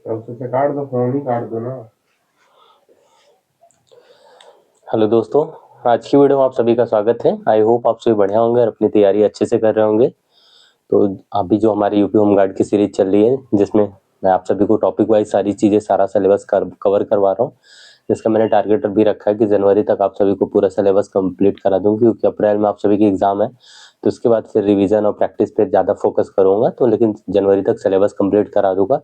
अब तो काट दो, फोन ही काट दो ना। हेलो दोस्तों, आज की वीडियो में आप सभी का स्वागत है। आई होप आप सभी बढ़िया होंगे और अपनी तैयारी अच्छे से कर रहे होंगे। तो अभी जो हमारी यूपी होम गार्ड की सीरीज चल रही है, जिसमें मैं आप सभी को टॉपिक वाइज सारी चीज़ें, सारा सिलेबस कवर करवा रहा हूँ, जिसका मैंने टारगेट भी रखा है कि जनवरी तक आप सभी को पूरा सिलेबस कंप्लीट करा दूँ, क्योंकि अप्रैल में आप सभी की एग्जाम है। तो उसके बाद फिर रिवीजन और प्रैक्टिस पे ज़्यादा फोकस करूँगा, तो लेकिन जनवरी तक सिलेबस कंप्लीट करा दूंगा।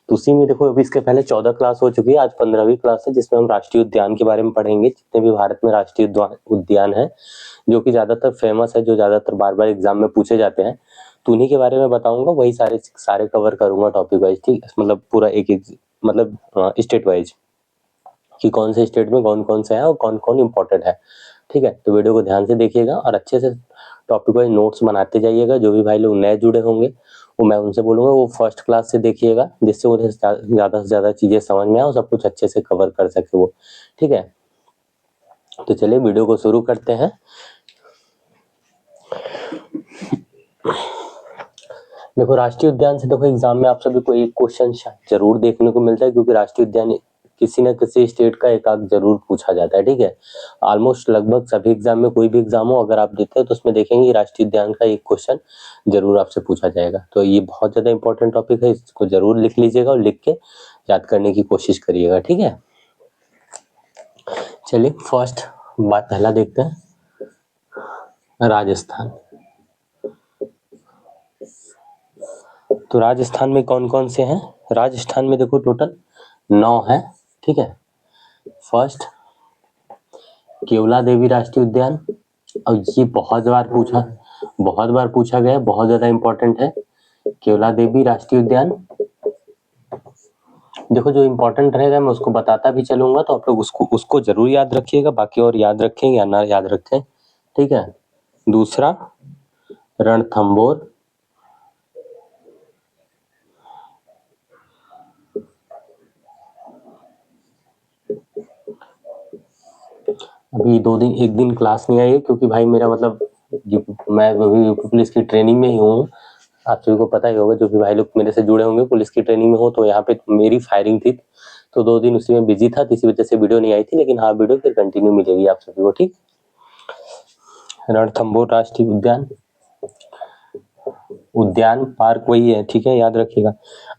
तो उसी में देखो, अभी इसके पहले 14 क्लास हो चुकी है, आज 15वीं क्लास है, जिसमें हम राष्ट्रीय उद्यान के बारे में पढ़ेंगे। जितने भी भारत में राष्ट्रीय उद्यान है, जो कि ज़्यादातर फेमस है, जो ज़्यादातर बार बार एग्जाम में पूछे जाते हैं, तो उन्हीं के बारे में बताऊंगा। वही सारे सारे कवर करूंगा टॉपिक वाइज, ठीक, मतलब पूरा एक एक, मतलब स्टेट वाइज, कि कौन से स्टेट में कौन कौन से है और कौन कौन इंपॉर्टेंट है। ठीक है, तो वीडियो को ध्यान से देखिएगा और अच्छे से टॉपिक वाइज नोट्स बनाते जाइएगा। जो भी भाई लोग नए जुड़े होंगे, वो मैं उनसे बोलूँगा वो फर्स्ट क्लास से देखिएगा, जिससे उन्हें ज़्यादा से ज़्यादा चीज़ें समझ में आए और सब कुछ अच्छे से कवर कर सके वो। ठीक है, तो चलिए वीडियो को शुरू करते हैं। देखो, राष्ट्रीय उद्यान से देखो एग्जाम में आप सभी को एक क्वेश्चन जरूर देखने को मिलता है, क्योंकि राष्ट्रीय उद्यान किसी न किसी स्टेट का एक आध जरूर पूछा जाता है। ठीक है, ऑलमोस्ट लगभग सभी एग्जाम में, कोई भी एग्जाम हो अगर आप देते हैं, तो उसमें देखेंगे राष्ट्रीय उद्यान का एक क्वेश्चन जरूर आपसे पूछा जाएगा। तो ये बहुत ज्यादा इंपॉर्टेंट टॉपिक है, इसको जरूर लिख लीजिएगा और लिख के याद करने की कोशिश करिएगा। ठीक है, चलिए फर्स्ट बात पहला देखते हैं, राजस्थान। तो राजस्थान में कौन कौन से हैं? राजस्थान में देखो टोटल 9 है। ठीक है, फर्स्ट केवला देवी राष्ट्रीय उद्यान, और ये बहुत बार पूछा गया है, बहुत ज्यादा इंपॉर्टेंट है। केवला देवी राष्ट्रीय उद्यान, देखो जो इंपॉर्टेंट रहेगा मैं उसको बताता भी चलूंगा, तो आप लोग उसको उसको जरूर याद रखिएगा, बाकी और याद रखें या ना याद रखें। ठीक है, दूसरा रणथंबोर, अभी एक दिन क्लास नहीं आई है, क्योंकि भाई मेरा मतलब मैं अभी पुलिस की ट्रेनिंग में ही हूँ। आप सभी को पता ही होगा, जो भी भाई लोग मेरे से जुड़े होंगे पुलिस की ट्रेनिंग में हो, तो यहाँ पे मेरी फायरिंग थी, तो 2 दिन उसी में बिजी था, इसी वजह से वीडियो नहीं आई थी। लेकिन हाँ, वीडियो फिर कंटिन्यू मिलेगी आप सभी को। ठीक, रणथंबोर राष्ट्रीय उद्यान, उद्यान पार्क वही है, ठीक है, याद रखिएगा।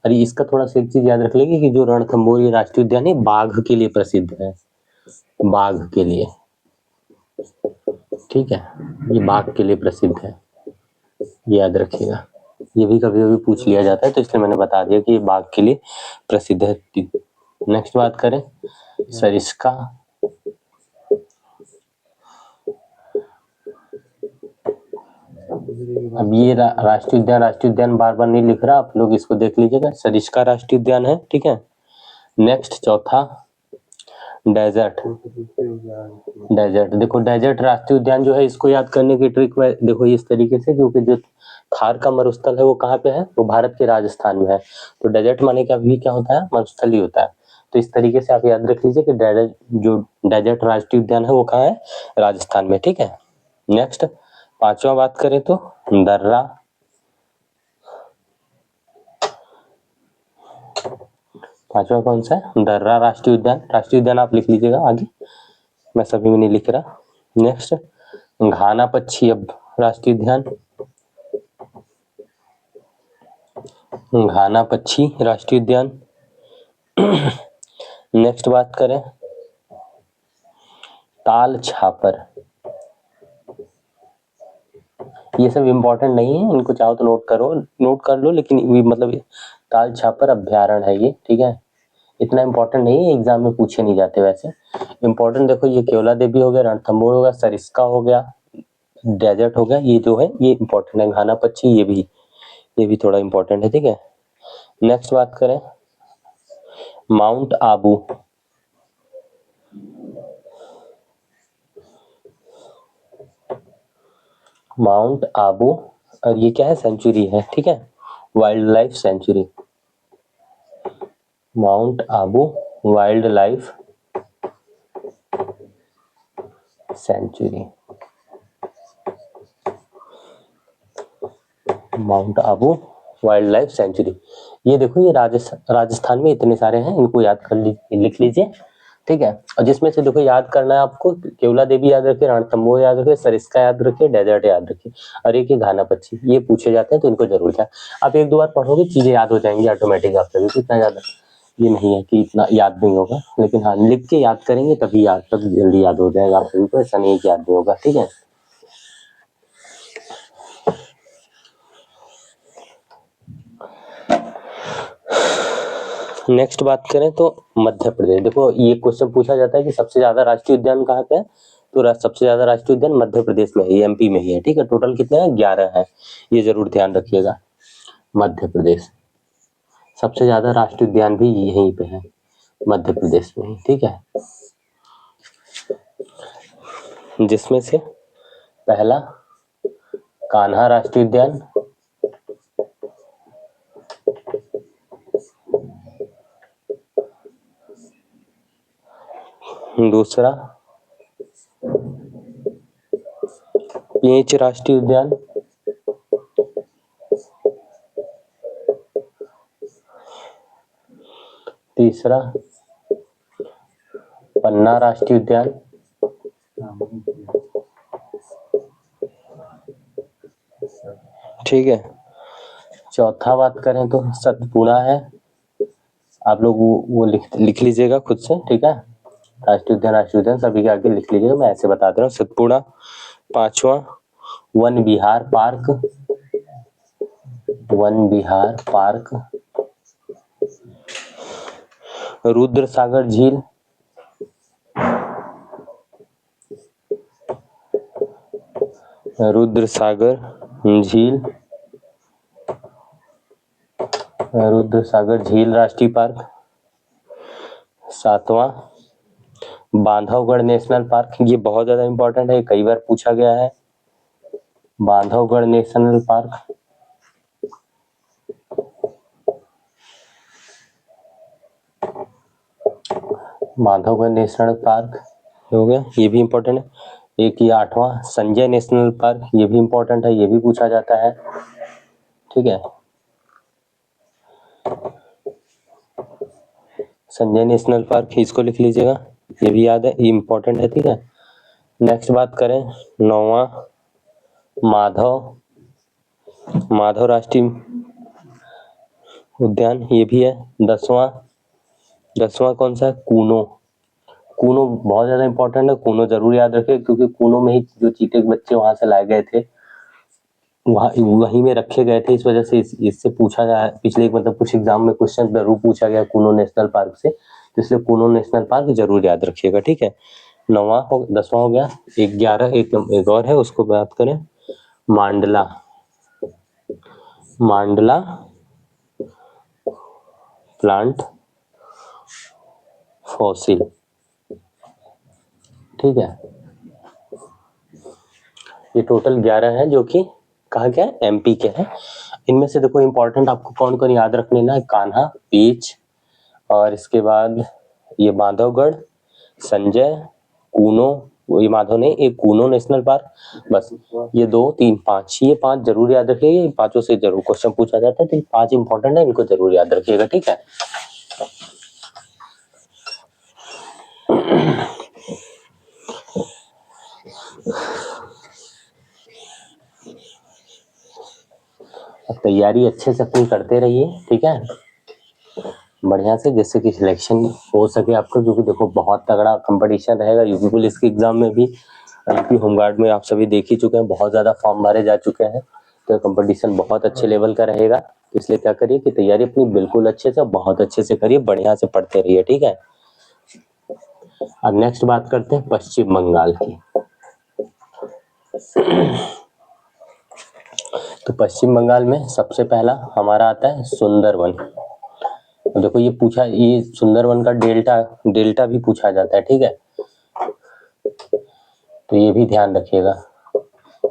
अरे इसका थोड़ा सा एक चीज याद रख लेंगे कि जो रणथंबोर ये राष्ट्रीय उद्यान है, बाघ के लिए प्रसिद्ध है, बाघ के लिए। ठीक है, ये बाघ के लिए प्रसिद्ध है, याद रखिएगा। ये भी कभी कभी पूछ लिया जाता है, तो इसलिए मैंने बता दिया कि ये बाघ के लिए प्रसिद्ध है। नेक्स्ट बात करें, सरिस्का। अब ये राष्ट्रीय उद्यान बार बार नहीं लिख रहा, आप लोग इसको देख लीजिएगा, सरिस्का राष्ट्रीय उद्यान है। ठीक है, नेक्स्ट चौथा डेजर्ट। डेजर्ट, देखो डेजर्ट राष्ट्रीय उद्यान जो है, इसको याद करने की ट्रिक देखो इस तरीके से, क्योंकि जो थार का मरुस्थल है वो कहाँ पे है? वो भारत के राजस्थान में है। तो डेजर्ट माने का भी क्या होता है? मरुस्थल ही होता है। तो इस तरीके से आप याद रख लीजिए कि डेजर्ट राष्ट्रीय उद्यान है वो कहाँ है? राजस्थान में। ठीक है, नेक्स्ट पांचवा बात करें तो दर्रा। पांचवा कौन सा है? दर्रा राष्ट्रीय उद्यान। राष्ट्रीय उद्यान आप लिख लीजिएगा आगे, मैं सभी में नहीं लिख रहा। नेक्स्ट घाना पक्षी अब राष्ट्रीय उद्यान, घाना पक्षी राष्ट्रीय उद्यान। नेक्स्ट बात करें ताल छापर, ये सब इम्पोर्टेंट नहीं है, इनको चाहो तो नोट कर लो, लेकिन मतलब ताल छापर अभ्यारण्य है ये। ठीक है, इतना इम्पोर्टेंट नहीं है, एग्जाम में पूछे नहीं जाते वैसे। इम्पोर्टेंट देखो, ये केवला देवी हो गया, रणथंबोर हो गया, सरिस्का हो गया, डेजर्ट हो गया, ये जो है ये इम्पोर्टेंट है। घाना पक्षी ये भी थोड़ा इम्पोर्टेंट है। ठीक है, नेक्स्ट बात करें माउंट आबू। माउंट आबू, और ये क्या है? सेंचुरी है। ठीक है, wild life sanctuary, mount Abu wild life sanctuary, mount Abu wild life sanctuary. ये देखो ये राजस्थान में इतने सारे हैं, इनको याद कर लिख लीजिए, ठीक है। और जिसमें से देखो याद करना है आपको, केवला देवी याद रखिए, रणथंभौर याद रखिए, सरिस्का याद रखिए, डेजर्ट याद रखिए, और एक ही घाना पक्षी, ये पूछे जाते हैं तो इनको जरूर याद। आप एक दो बार पढ़ोगे चीजें याद हो जाएंगी ऑटोमेटिक आप सभी को, इतना ज्यादा ये नहीं है कि इतना याद नहीं होगा, लेकिन हाँ लिख के याद करेंगे तभी याद, तब जल्दी याद हो जाएगा आप सभी को, ऐसा नहीं है कि याद नहीं होगा, ठीक है। नेक्स्ट बात करें तो मध्य प्रदेश, देखो ये क्वेश्चन पूछा जाता है कि सबसे ज्यादा राष्ट्रीय उद्यान कहाँ पे है, तो सबसे ज्यादा राष्ट्रीय उद्यान मध्य प्रदेश में है, एमपी में ही है, ठीक है। टोटल कितने हैं, 11 है, ये जरूर ध्यान रखिएगा। मध्य प्रदेश सबसे ज्यादा राष्ट्रीय उद्यान भी यहीं पे है, मध्य प्रदेश में ही, ठीक है। जिसमें से पहला कान्हा राष्ट्रीय उद्यान, दूसरा पेंच राष्ट्रीय उद्यान, तीसरा पन्ना राष्ट्रीय उद्यान, ठीक है। चौथा बात करें तो सतपुड़ा है, आप लोग वो लिख लीजिएगा खुद से, ठीक है। राष्ट्रीय उद्यान सभी के आगे लिख लीजिएगा, मैं ऐसे बता दे रहा हूँ, सतपुड़ा। पांचवा वन विहार पार्क, वन विहार पार्क। रुद्र सागर झील, रुद्र सागर झील, रुद्र सागर झील राष्ट्रीय पार्क। सातवां बांधवगढ़ नेशनल पार्क, ये बहुत ज्यादा इंपॉर्टेंट है, कई बार पूछा गया है, Bandhavgarh national park. Bandhavgarh national park हो गया, ये भी इंपॉर्टेंट है। एक ये आठवां संजय नेशनल पार्क, ये भी इंपॉर्टेंट है, ये भी पूछा जाता है, ठीक है। संजय नेशनल पार्क, इसको लिख लीजिएगा, ये भी याद है, ये इंपॉर्टेंट है, ठीक है। नेक्स्ट बात करें, नौवां माधव राष्ट्रीय उद्यान, ये भी है। दसवां कौन सा है, कूनो बहुत ज्यादा इंपॉर्टेंट है, कूनो जरूर याद रखिए, क्योंकि कूनो में ही जो चीते के बच्चे वहां से लाए गए थे, वहीं में रखे गए थे, इस वजह से इससे पूछा गया है पिछले, मतलब कुछ एग्जाम में क्वेश्चन जरूर पूछा गया कूनो नेशनल पार्क से, तो इसलिए कूनो नेशनल पार्क जरूर याद रखिएगा, ठीक है। 10वां हो गया। 11 एक और है, उसको बात करें, मांडला प्लांट फॉसिल, ठीक है। ये टोटल 11 है जो कि कहा गया है, एमपी के हैं। इनमें से देखो इंपॉर्टेंट आपको कौन कौन याद रखने ना है, कान्हा, पेंच, और इसके बाद ये बांधवगढ़, संजय, कूनो, ये माधव ने एक कूनो नेशनल पार्क, बस ये 2 3 5, ये 5 जरूर याद रखिएगा, ये पांचों से जरूर क्वेश्चन पूछा जाता है, तो ये 5 इंपॉर्टेंट है, इनको जरूर याद रखिएगा, ठीक है। तैयारी अच्छे से अपनी करते रहिए, ठीक है, बढ़िया से, जिससे कि सिलेक्शन हो सके आपका, क्योंकि देखो बहुत तगड़ा कंपटीशन रहेगा यूपी पुलिस के एग्जाम में भी, यूपी होमगार्ड में आप सभी देख ही चुके हैं, बहुत ज्यादा फॉर्म भरे जा चुके हैं, तो कंपटीशन बहुत अच्छे लेवल का रहेगा, तो इसलिए क्या करिए कि तैयारी अपनी बिल्कुल अच्छे से, बहुत अच्छे से करिए, बढ़िया से पढ़ते रहिए, ठीक है। अब नेक्स्ट बात करते हैं पश्चिम बंगाल की। तो पश्चिम बंगाल में सबसे पहला हमारा आता है सुंदरवन। देखो ये पूछा, ये सुंदरवन का डेल्टा भी पूछा जाता है, ठीक है, तो ये भी ध्यान रखिएगा।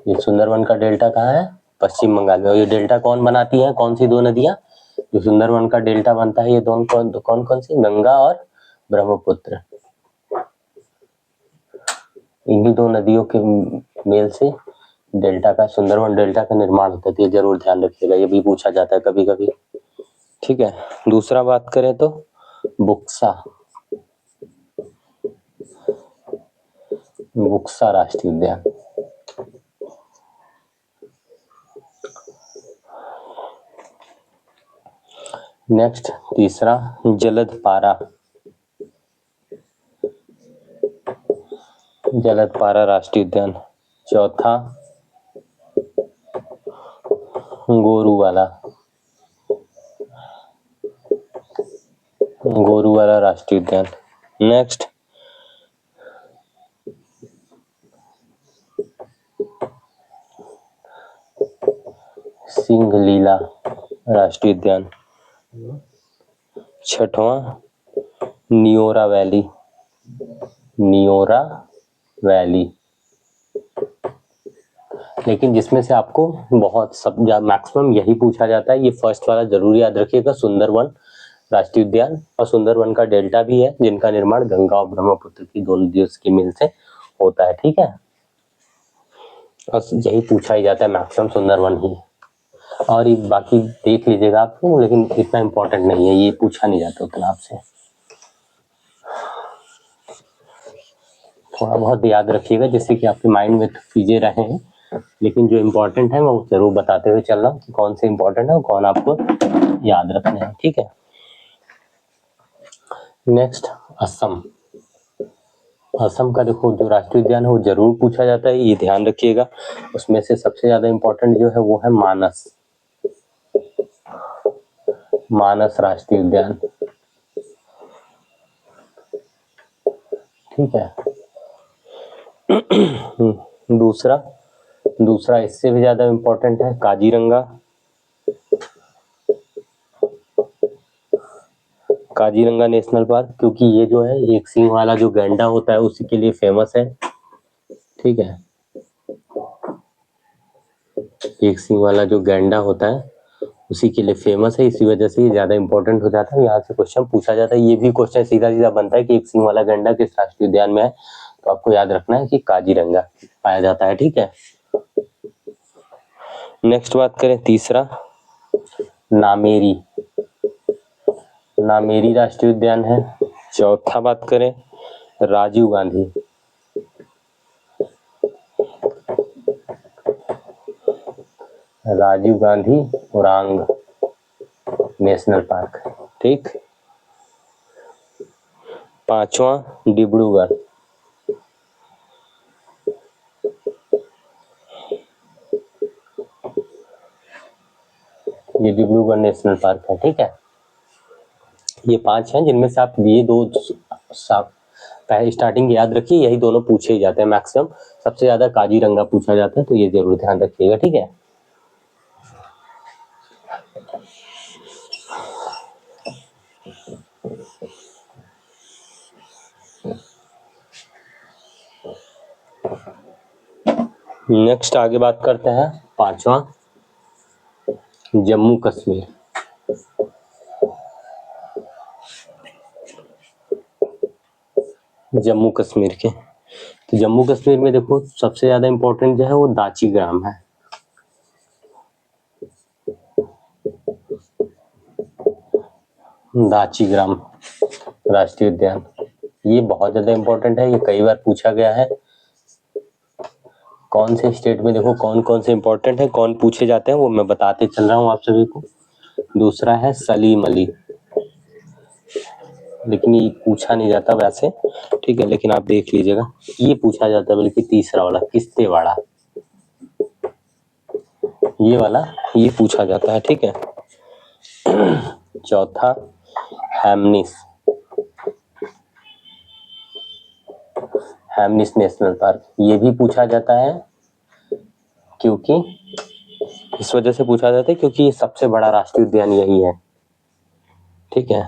ये सुंदरवन का डेल्टा कहाँ है, पश्चिम बंगाल में, और ये डेल्टा कौन बनाती है, कौन सी 2 नदियां जो सुंदरवन का डेल्टा बनता है, ये दोनों कौन सी, गंगा और ब्रह्मपुत्र, इन्हीं 2 नदियों के मेल से डेल्टा का, सुंदरवन डेल्टा का निर्माण होता है, तो ये जरूर ध्यान रखिएगा, ये भी पूछा जाता है कभी कभी। ठीक है, दूसरा बात करें तो बुक्सा, बुक्सा राष्ट्रीय उद्यान। नेक्स्ट तीसरा जलदपारा, जलदपारा राष्ट्रीय उद्यान। चौथा गोरुवाला, गोरुवाला राष्ट्रीय उद्यान। नेक्स्ट सिंगलीला राष्ट्रीय उद्यान। छठवां नियोरा वैली, नियोरा वैली। लेकिन जिसमें से आपको बहुत सब मैक्सिमम यही पूछा जाता है, ये फर्स्ट वाला जरूर याद रखिएगा, सुंदरवन राष्ट्रीय उद्यान। और सुंदरवन का डेल्टा भी है, जिनका निर्माण गंगा और ब्रह्मपुत्र की दोनों नदियों की मिल से होता है। ठीक है, और यही पूछा ही जाता है मैक्सिमम, सुंदरवन ही। और ये बाकी देख लीजिएगा आप, लेकिन इतना इम्पोर्टेंट नहीं है, ये पूछा नहीं जाता उतना आपसे। थोड़ा बहुत याद रखिएगा जिससे कि आपके माइंड में चीजें रहें, लेकिन जो इम्पोर्टेंट है वो जरूर बताते हुए चलना कि कौन से इम्पोर्टेंट है और कौन आपको याद रखने हैं। ठीक है, नेक्स्ट असम। असम का देखो जो राष्ट्रीय उद्यान है वो जरूर पूछा जाता है, ये ध्यान रखिएगा। उसमें से सबसे ज्यादा इम्पोर्टेंट जो है वो है मानस, मानस राष्ट्रीय उद्यान। ठीक है, दूसरा इससे भी ज्यादा इम्पोर्टेंट है काजीरंगा, काजीरंगा नेशनल पार्क, क्योंकि ये जो है एक सींग वाला जो गैंडा होता है उसी के लिए फेमस है। ठीक है, एक सींग वाला जो गैंडा होता है उसी के लिए फेमस है, इसी वजह से ये ज्यादा इंपॉर्टेंट हो जाता है। यहाँ से क्वेश्चन पूछा जाता है, ये भी क्वेश्चन सीधा सीधा बनता है कि एक सींग वाला गैंडा किस राष्ट्रीय उद्यान में है, तो आपको याद रखना है कि काजीरंगा पाया जाता है। ठीक है, नेक्स्ट बात करें तीसरा नामेरी, नामेरी राष्ट्रीय उद्यान है। चौथा बात करें राजीव गांधी, राजीव गांधी ओरांग नेशनल पार्क। ठीक, पांचवा डिब्रूगढ़, ये डिब्रूगढ़ नेशनल पार्क है। ठीक है, ये 5 हैं जिनमें से आप ये दो पहले स्टार्टिंग याद रखिए, यही दोनों पूछे ही जाते हैं मैक्सिमम। सबसे ज्यादा काजीरंगा पूछा जाता है, तो ये जरूर ध्यान रखिएगा। ठीक है, नेक्स्ट आगे बात करते हैं पांचवा जम्मू कश्मीर। जम्मू कश्मीर के, तो जम्मू कश्मीर में देखो सबसे ज्यादा इंपॉर्टेंट जो है वो दाची ग्राम है। दाची ग्राम राष्ट्रीय उद्यान, ये बहुत ज्यादा इंपॉर्टेंट है, ये कई बार पूछा गया है। कौन से स्टेट में देखो कौन कौन से इंपॉर्टेंट है, कौन पूछे जाते हैं, वो मैं बताते चल रहा हूँ आप सभी को। दूसरा है सलीम अली, लेकिन ये पूछा नहीं जाता वैसे। ठीक है, लेकिन आप देख लीजिएगा, ये पूछा जाता है बल्कि तीसरा वाला किस्तेवाड़ा, ये वाला ये पूछा जाता है। ठीक है, चौथा हैमनिस, हैमनिस नेशनल पार्क, ये भी पूछा जाता है क्योंकि इस वजह से पूछा जाता है क्योंकि ये सबसे बड़ा राष्ट्रीय उद्यान यही है। ठीक है,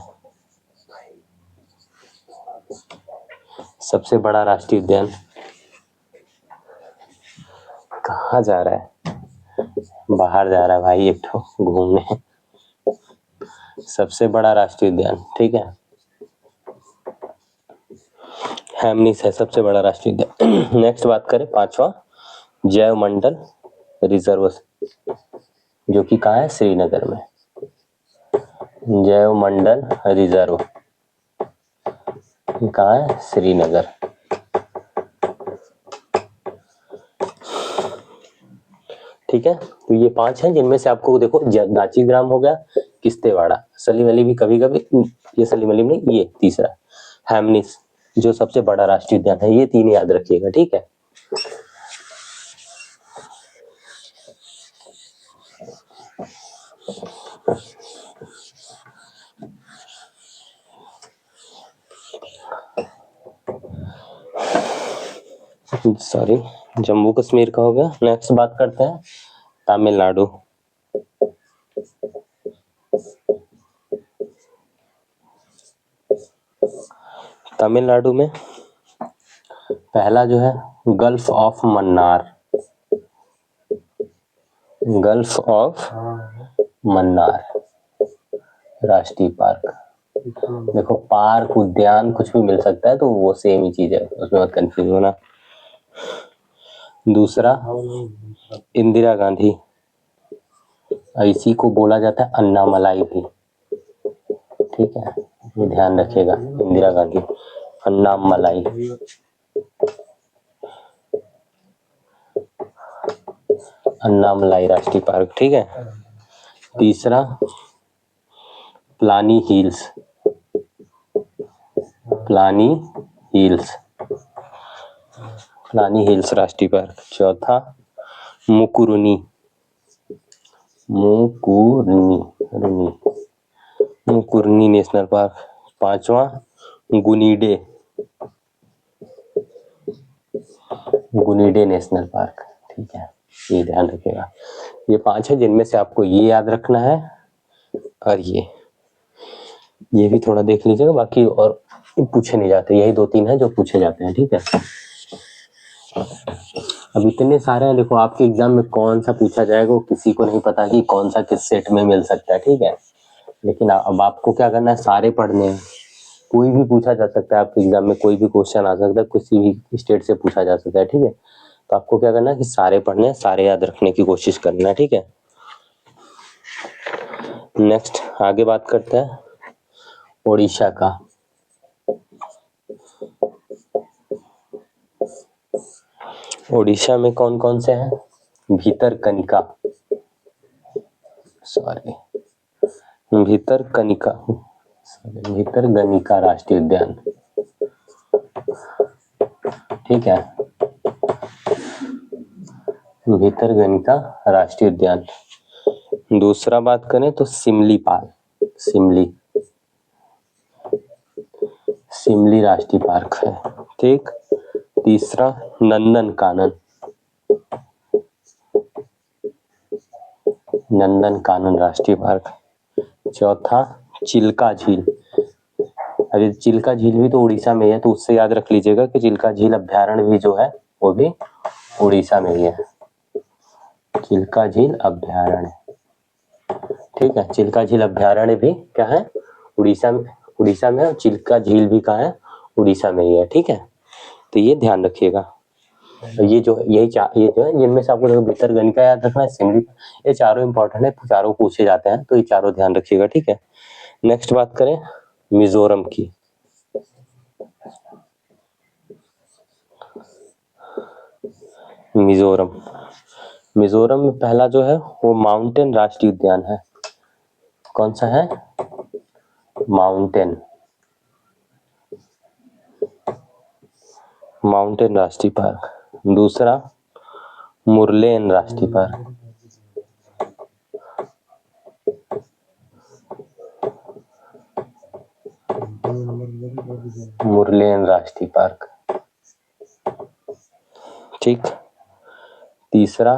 सबसे बड़ा राष्ट्रीय उद्यान। कहाँ जा रहा है, बाहर जा रहा है भाई एक तो घूमने। सबसे बड़ा राष्ट्रीय उद्यान, ठीक है, हैमनिस है सबसे बड़ा राष्ट्रीय उद्यान। नेक्स्ट बात करें पांचवा जैव मंडल रिजर्व, जो कि कहाँ है, श्रीनगर में। जैव मंडल रिजर्व कहाँ है, श्रीनगर। ठीक है, तो ये 5 हैं जिनमें से आपको देखो दाची ग्राम हो गया, किस्तेवाड़ा, सलीम अली भी कभी कभी, ये सलीम अली नहीं, ये तीसरा हैमनिस जो सबसे बड़ा राष्ट्रीय उद्यान है, ये 3 याद रखिएगा। ठीक है, सॉरी, जम्मू कश्मीर का हो गया। नेक्स्ट बात करते हैं तमिलनाडु। तमिलनाडु में पहला जो है gulf of Mannar, gulf of Mannar राष्ट्रीय पार्क। देखो पार्क उद्यान कुछ भी मिल सकता है, तो वो सेम ही चीज है, उसमें मत कंफ्यूज होना। दूसरा इंदिरा गांधी, इसी को बोला जाता है अन्नामलाई भी। ठीक है, ये ध्यान रखिएगा, इंदिरा गांधी अन्नामलाई। अन्नामलाई राष्ट्रीय पार्क। ठीक है, तीसरा प्लानी हिल्स, प्लानी हिल्स, प्लानी हिल्स राष्ट्रीय पार्क। चौथा मुकुरुनी, मुकुरुनी, मुकुरुनी नेशनल पार्क। पांचवा गुनीडे, गुनीडे नेशनल पार्क। ठीक है, ये ध्यान रखिएगा। ये 5 है जिनमें से आपको ये याद रखना है, और ये भी थोड़ा देख लीजिएगा, बाकी और पूछे नहीं जाते, यही 2-3 है जो पूछे जाते हैं। ठीक है, अब इतने सारे हैं, देखो आपके एग्जाम में कौन सा पूछा जाएगा वो किसी को नहीं पता कि कौन सा किस सेट में मिल सकता है। ठीक है, लेकिन अब आपको क्या करना है, सारे पढ़ने हैं। कोई भी पूछा जा सकता है आपके एग्जाम में, कोई भी क्वेश्चन आ सकता है, किसी भी स्टेट से पूछा जा सकता है। ठीक है, तो आपको क्या करना है कि सारे पढ़ने हैं, सारे याद रखने की कोशिश करना है। ठीक है, नेक्स्ट आगे बात करते हैं उड़ीसा का। उड़ीसा में कौन कौन से हैं, भितरकनिका, सॉरी भितरकनिका, भितरकनिका राष्ट्रीय उद्यान। ठीक है, भितरकनिका राष्ट्रीय उद्यान। दूसरा बात करें तो सिमलीपाल, सिमली, सिमली राष्ट्रीय पार्क है। ठीक, तीसरा नंदन कानन, नंदन कानन राष्ट्रीय पार्क। चौथा चिल्का झील, अभी चिल्का झील भी तो उड़ीसा में है, तो उससे याद रख लीजिएगा कि चिल्का झील अभ्यारण्य भी जो है वो भी उड़ीसा में ही है, चिल्का झील अभ्यारण्य। ठीक है, चिल्का झील अभ्यारण्य भी क्या है, उड़ीसा में, उड़ीसा में, और चिल्का झील भी कहाँ है, उड़ीसा में ही है। ठीक है, तो ये ध्यान रखिएगा। ये जो ये जो है जिनमें से आपको भितरकनिका याद रखना है, सिमली, ये चारों इंपॉर्टेंट है, चारों पूछे जाते हैं, तो ये चारों ध्यान रखिएगा। ठीक है, नेक्स्ट बात करें मिजोरम की। मिजोरम, मिजोरम में पहला जो है वो माउंटेन राष्ट्रीय उद्यान है। कौन सा है, माउंटेन, माउंटेन राष्ट्रीय पार्क। दूसरा मुरलेन राष्ट्रीय पार्क, मुरलेन राष्ट्रीय पार्क। ठीक, तीसरा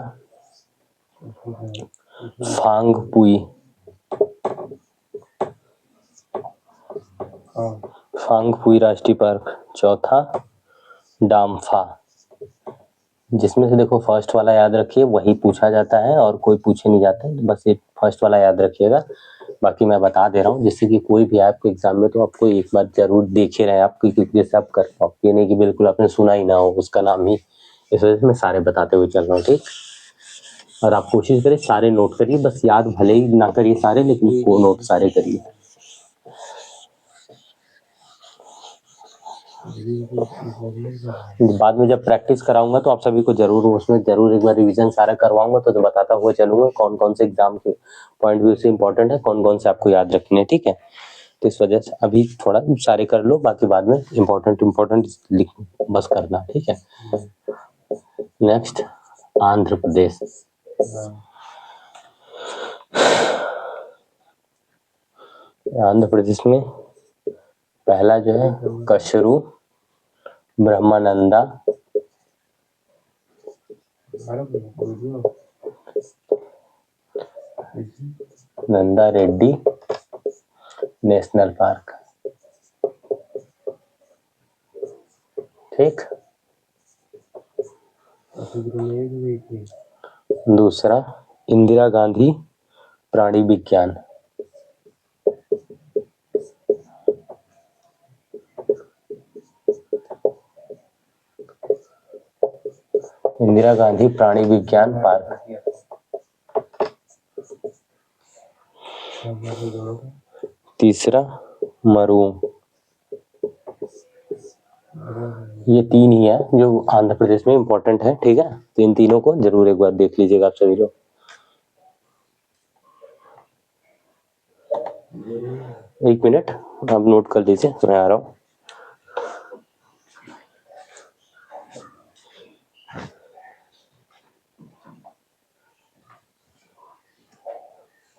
फांगपुई, फांगपुई राष्ट्रीय पार्क। चौथा डाम्फा, जिसमें से देखो फर्स्ट वाला याद रखिए, वही पूछा जाता है और कोई पूछे नहीं जाता है, बस ये फर्स्ट वाला याद रखिएगा। बाकी मैं बता दे रहा हूँ, जिससे कि कोई भी आपके एग्जाम में तो आपको एक बार जरूर देखे रहे आप, क्योंकि जैसे आप कर पाओ, ये नहीं कि बिल्कुल आपने सुना ही ना हो उसका नाम ही, इस वजह से मैं सारे बताते हुए चल रहा हूँ, ठीक। और आप कोशिश करें सारे नोट करिए, बस याद भले ही ना करिए सारे, लेकिन वो नोट सारे करिए। बाद में जब प्रैक्टिस कराऊंगा तो आप सभी को जरूर उसमें जरूर एक बार रिवीजन सारा करवाऊंगा, तो बताता हुआ चलूंगा कौन कौन से एग्जाम के पॉइंट व्यू से इंपॉर्टेंट है, कौन कौन से आपको याद रखने हैं, ठीक है। तो इस वजह से अभी थोड़ा सारे कर लो, बाकी बाद में इम्पोर्टेंट लिख बस करना, ठीक है। नेक्स्ट आंध्र प्रदेश। आंध्र प्रदेश में पहला जो है कशरू, ब्रह्मानंदा, नंदा रेड्डी नेशनल पार्क, ठीक। दूसरा इंदिरा गांधी प्राणी विज्ञान, इंदिरा गांधी प्राणी विज्ञान पार्क। तीसरा मरू। ये तीन ही है जो आंध्र प्रदेश में इम्पोर्टेंट है, ठीक है। तो इन तीनों को जरूर एक बार देख लीजिएगा आप सभी लोग। एक मिनट आप नोट कर लीजिए, मैं आ रहा हूँ।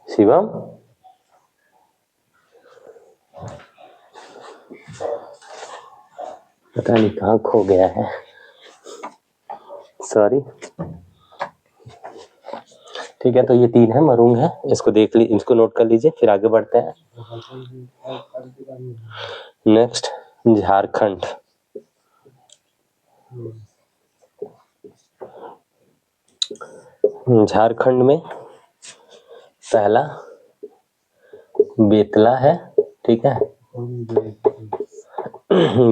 शिवम, पता नहीं कहाँ खो गया है, सॉरी। ठीक है, तो ये तीन है, मरूंग है, इसको देख ली, इसको नोट कर लीजिए, फिर आगे बढ़ते हैं। नेक्स्ट झारखंड। झारखंड में पहला बेतला है, ठीक है।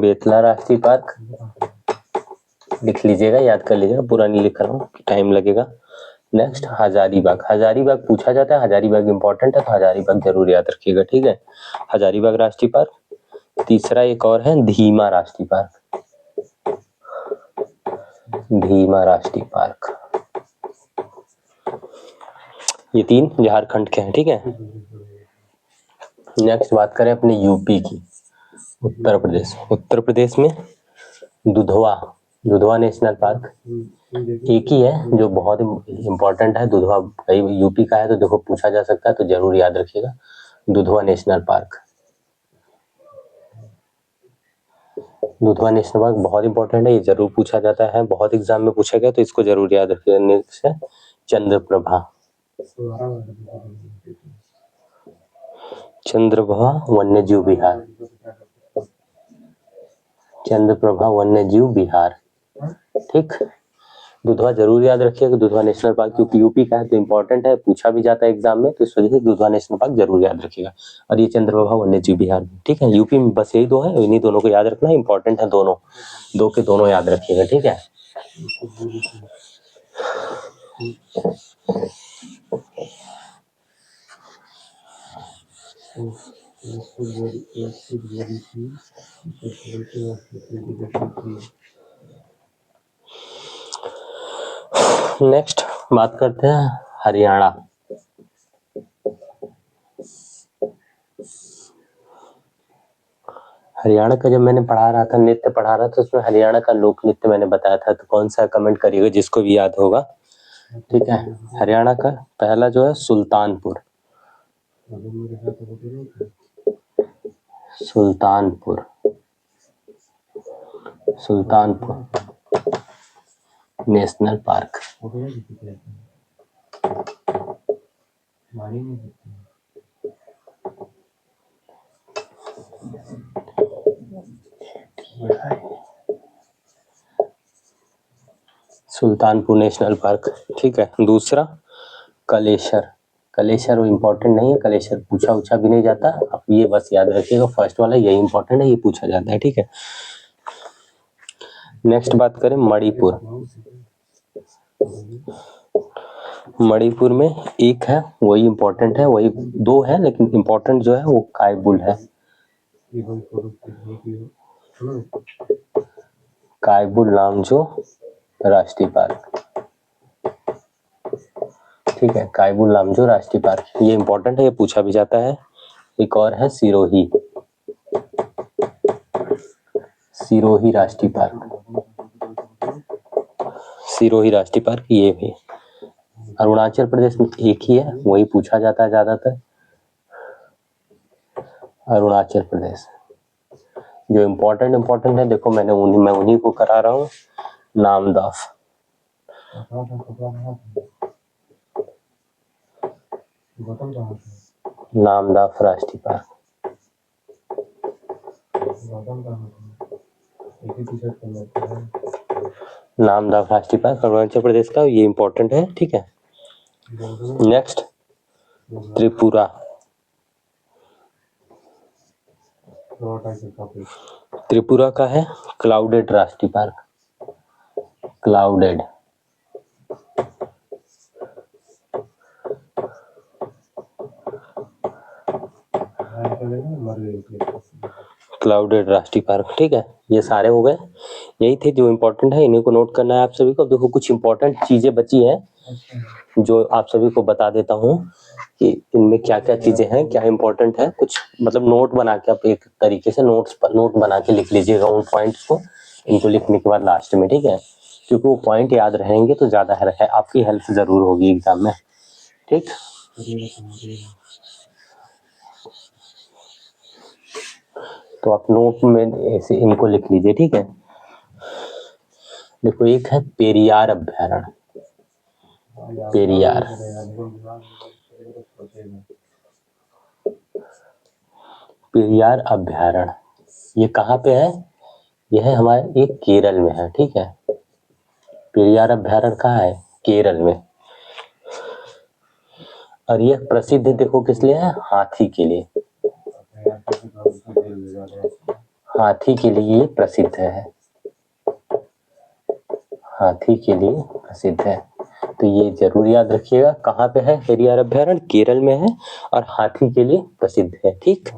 बेतला राष्ट्रीय पार्क लिख लीजिएगा, याद कर लीजिएगा, पूरा नहीं लिख रहा हूँ, टाइम लगेगा। नेक्स्ट हजारीबाग। हजारीबाग पूछा जाता है, हजारीबाग इंपॉर्टेंट है, तो हजारीबाग जरूर याद रखिएगा, ठीक है। हजारीबाग राष्ट्रीय पार्क। तीसरा एक और है धीमा राष्ट्रीय पार्क, धीमा राष्ट्रीय पार्क। ये तीन झारखंड के हैं, ठीक है। नेक्स्ट बात करें अपने यूपी की, उत्तर प्रदेश। उत्तर प्रदेश में दुधवा, दुधवा नेशनल पार्क एक ही है जो बहुत इम्पोर्टेंट है। दुधवा यूपी का है, तो देखो पूछा जा सकता है, तो जरूर याद रखिएगा, Dudhwa national park. Dudhwa national park बहुत इंपॉर्टेंट है, ये जरूर पूछा जाता है, बहुत एग्जाम में पूछा गया, तो इसको जरूर याद रखिएगा। नेक्स्ट है चंद्रप्रभा, चंद्रप्रभा वन्यजीव विहार, चंद्रप्रभा वन्यजीव विहार, ठीक। दुधवा जरूर याद रखिएगा, दुधवा नेशनल पार्क क्योंकि यूपी का है, तो इंपॉर्टेंट है, पूछा भी जाता है एग्जाम में, तो इस वजह से दुधवा नेशनल पार्क जरूर याद रखिएगा। और ये चंद्रप्रभा वन्यजीव विहार, ठीक है। यूपी में बस यही दो है, इन्हीं दोनों को याद रखना, इंपॉर्टेंट है दोनों, दो के दोनों याद रखिएगा, ठीक है। नेक्स्ट बात करते हैं हरियाणा। हरियाणा का जब मैंने पढ़ा रहा था, नृत्य पढ़ा रहा था, उसमें हरियाणा का लोक नृत्य मैंने बताया था, तो कौन सा कमेंट करिएगा जिसको भी याद होगा, ठीक है। हरियाणा का पहला जो है Sultanpur, Sultanpur, Sultanpur national park. Sultanpur national park, ठीक है। दूसरा कलेश्वर, कलेश्वर इम्पोर्टेंट नहीं है, कलेश्वर पूछा भी नहीं जाता, आप ये बस याद रखिएगा, फर्स्ट वाला यही इंपॉर्टेंट है, ये पूछा जाता है, ठीक है। नेक्स्ट बात करें मणिपुर। मणिपुर में एक है, वही इम्पोर्टेंट है, वही दो है लेकिन इम्पोर्टेंट जो है वो कायबुल है। कायबुल लामजो राष्ट्रीय पार्क, ठीक है, कायबुल लामजो राष्ट्रीय पार्क, ये इम्पोर्टेंट है, ये पूछा भी जाता है। एक और है सिरोही, सिरोही राष्ट्रीय पार्क, सिरोही राष्ट्रीय पार्क ये भी। अरुणाचल प्रदेश में एक ही है, वही पूछा जाता है ज्यादातर, अरुणाचल प्रदेश। जो इम्पोर्टेंट है देखो, मैं उन्हीं को करा रहा हूँ। नामदफ, नामदफ राष्ट्रीय पार्क, नामदफ राष्ट्रीय पार्क अरुणाचल प्रदेश का, ये इम्पोर्टेंट है, ठीक है। नेक्स्ट त्रिपुरा, त्रिपुरा का है क्लाउडेड राष्ट्रीय पार्क, क्लाउडेड, क्लाउडेड राष्ट्रीय पार्क, ठीक है। ये सारे हो गए, यही थे जो इम्पोर्टेंट है, इन्हीं को नोट करना है आप सभी को। देखो कुछ इम्पोर्टेंट चीजें बची हैं जो आप सभी को बता देता हूँ कि इनमें क्या क्या चीजें हैं, क्या इम्पोर्टेंट है। कुछ मतलब नोट बना के आप एक तरीके से नोट बना के लिख लीजिएगा उन पॉइंट्स को, इनको लिखने के बाद लास्ट में, ठीक है, क्योंकि वो पॉइंट याद रहेंगे तो ज्यादा है, आपकी हेल्प जरूर होगी एग्जाम में, ठीक। तो आप नोट में ऐसे इनको लिख लीजिए, ठीक है। देखो एक है पेरियार अभ्यारण्य, पेरियार, पेरियार अभ्यारण्य, ये कहाँ पे है? यह है हमारे, ये केरल में है, ठीक है। पेरियार अभ्यारण्य कहाँ है? केरल में। और यह प्रसिद्ध देखो किस लिए है? हाथी के लिए, हाथी के लिए ये प्रसिद्ध है, हाथी के लिए प्रसिद्ध है। तो ये जरूर याद रखिएगा, कहाँ पे है पेरियार अभ्यारण्य? केरल में है और हाथी के लिए प्रसिद्ध है, ठीक।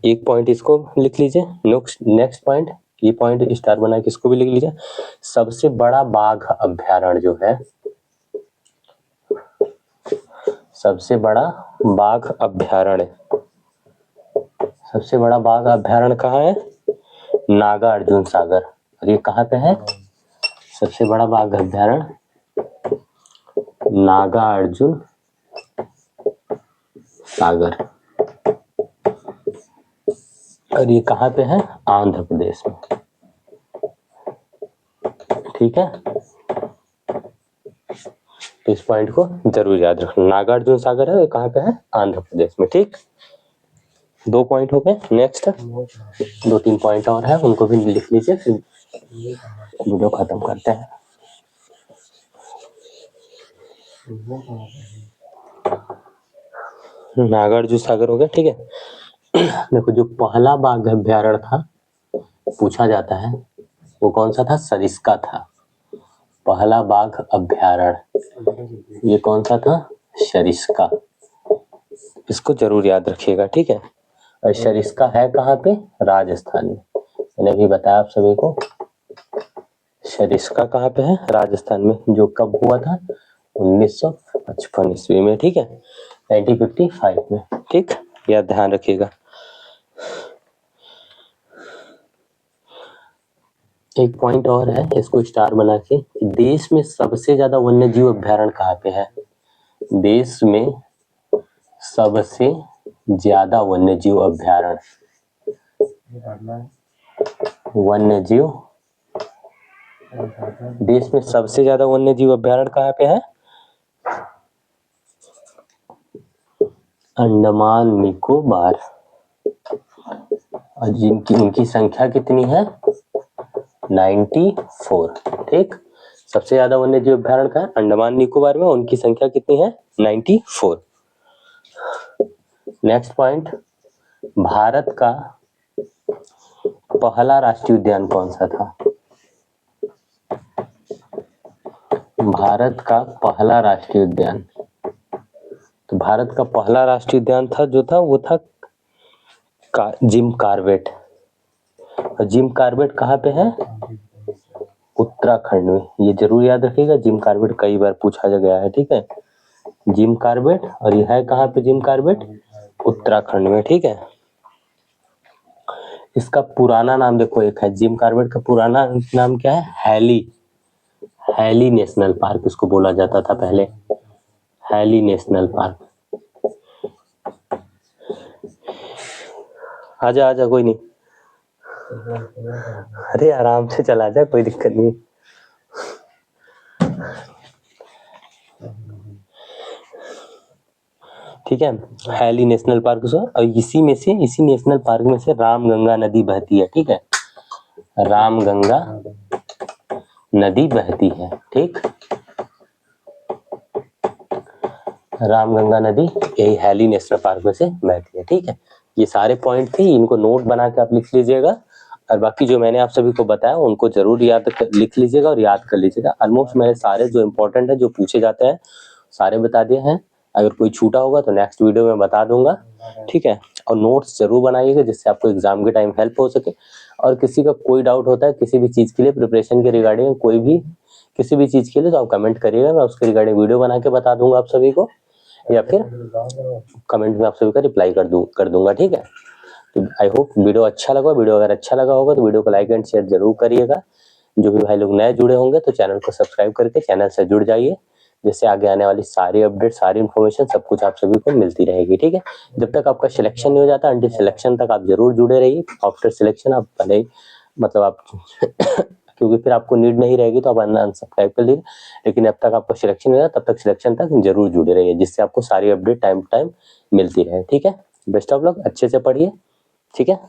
एक पॉइंट इसको लिख लीजिए। नेक्स्ट पॉइंट, ये पॉइंट स्टार बना के इसको भी लिख लीजिए। सबसे बड़ा बाघ अभ्यारण्य जो है, सबसे बड़ा बाघ अभ्यारण्य, सबसे बड़ा बाघ अभ्यारण्य कहाँ है? नागार्जुन सागर। और ये कहाँ पे है? सबसे बड़ा बाघ अभ्यारण्य नागार्जुन सागर। और ये कहाँ पे है? आंध्र प्रदेश में, ठीक है। तो इस पॉइंट को जरूर याद रखना, नागार्जुन सागर है, कहाँ पे है? आंध्र प्रदेश में, ठीक। 2 पॉइंट हो गए। नेक्स्ट 2-3 पॉइंट और है, उनको भी लिख लीजिए, फिर वीडियो खत्म करते हैं। नागार्जुन सागर हो गया, ठीक है। देखो जो पहला बाघ अभ्यारण्य था पूछा जाता है, वो कौन सा था? सरिस्का था। पहला बाघ अभ्यारण्य ये कौन सा था? सरिस्का। इसको जरूर याद रखिएगा, ठीक है। और सरिस्का है कहाँ पे? राजस्थान में। मैंने भी बताया आप सभी को, सरिस्का कहाँ पे है? राजस्थान में। जो कब हुआ था? 1955 ईस्वी में, ठीक है, 1955 में, ठीक। यह ध्यान रखिएगा। एक पॉइंट और है, इसको स्टार बना के, देश में सबसे ज्यादा वन्य जीव अभ्यारण्य कहाँ पे है? देश में सबसे ज्यादा वन्य जीव अभ्यारण्य, वन्य जीव, देश में सबसे ज्यादा वन्य जीव अभ्यारण्य कहाँ पे है? अंडमान निकोबार। और जिनकी उनकी संख्या कितनी है? 94, ठीक। सबसे ज्यादा वन्य जीव अभ्यारण्य का है अंडमान निकोबार में, उनकी संख्या कितनी है? 94। नेक्स्ट पॉइंट, भारत का पहला राष्ट्रीय उद्यान कौन सा था? भारत का पहला राष्ट्रीय उद्यान। तो भारत का पहला राष्ट्रीय उद्यान था जो था वो था जिम कॉर्बेट। और जिम कॉर्बेट कहाँ पे है? उत्तराखंड में। ये जरूर याद रखिएगा, जिम कॉर्बेट कई बार पूछा गया है, ठीक है। जिम कॉर्बेट, और यह है कहाँ पे जिम कॉर्बेट? उत्तराखंड में, ठीक है। इसका पुराना नाम देखो, एक है जिम कॉर्बेट का पुराना नाम क्या है? हैली नेशनल पार्क इसको बोला जाता था पहले, हैली नेशनल पार्क। आजा आजा, कोई नहीं, अरे आराम से चला जा, कोई दिक्कत नहीं। ठीक है, हैली नेशनल पार्क से, और इसी नेशनल पार्क में से रामगंगा नदी बहती है, ठीक है। रामगंगा नदी बहती है, ठीक। रामगंगा नदी यही हैली नेशनल पार्क में से बहती है, ठीक है। ये सारे पॉइंट थे, इनको नोट बना के आप लिख लीजिएगा, और बाकी जो मैंने आप सभी को बताया उनको जरूर लिख लीजिएगा और याद कर लीजिएगा। ऑलमोस्ट मैंने सारे जो इंपॉर्टेंट है, जो पूछे जाते हैं, सारे बता दिए हैं। अगर कोई छूटा होगा तो नेक्स्ट वीडियो में बता दूंगा, ठीक है। और नोट्स जरूर बनाइएगा जिससे आपको एग्जाम के टाइम हेल्प हो सके। और किसी का कोई डाउट होता है किसी भी चीज़ के लिए, प्रिपरेशन के रिगार्डिंग कोई भी किसी भी चीज़ के लिए, तो आप कमेंट करिएगा, मैं उसके रिगार्डिंग वीडियो बना के बता दूंगा आप सभी को, या फिर कमेंट में आप सभी का रिप्लाई कर दूंगा, ठीक है। तो आई होप वीडियो अच्छा लगा। वीडियो अगर अच्छा लगा होगा तो वीडियो को लाइक एंड शेयर जरूर करिएगा। जो भी भाई लोग नए जुड़े होंगे तो चैनल को सब्सक्राइब करके चैनल से जुड़ जाइए, जिससे आगे आने वाली सारी अपडेट, सारी इन्फॉर्मेशन सब कुछ आप सभी को मिलती रहेगी, ठीक है। जब तक आपका सिलेक्शन नहीं हो जाता, अंटिल सिलेक्शन तक आप जरूर जुड़े रहिए। आफ्टर सिलेक्शन आप भले ही मतलब आप क्योंकि फिर आपको नीड नहीं रहेगी तो आप अनसब्सक्राइब कर लीजिए, लेकिन अब तक आपका सिलेक्शन नहीं हो तब तक सिलेक्शन तक जरूर जुड़े रहिए, जिससे आपको सारी अपडेट टाइम टू टाइम मिलती रहे, ठीक है। बेस्ट ऑफ लक, अच्छे से पढ़िए, ठीक है।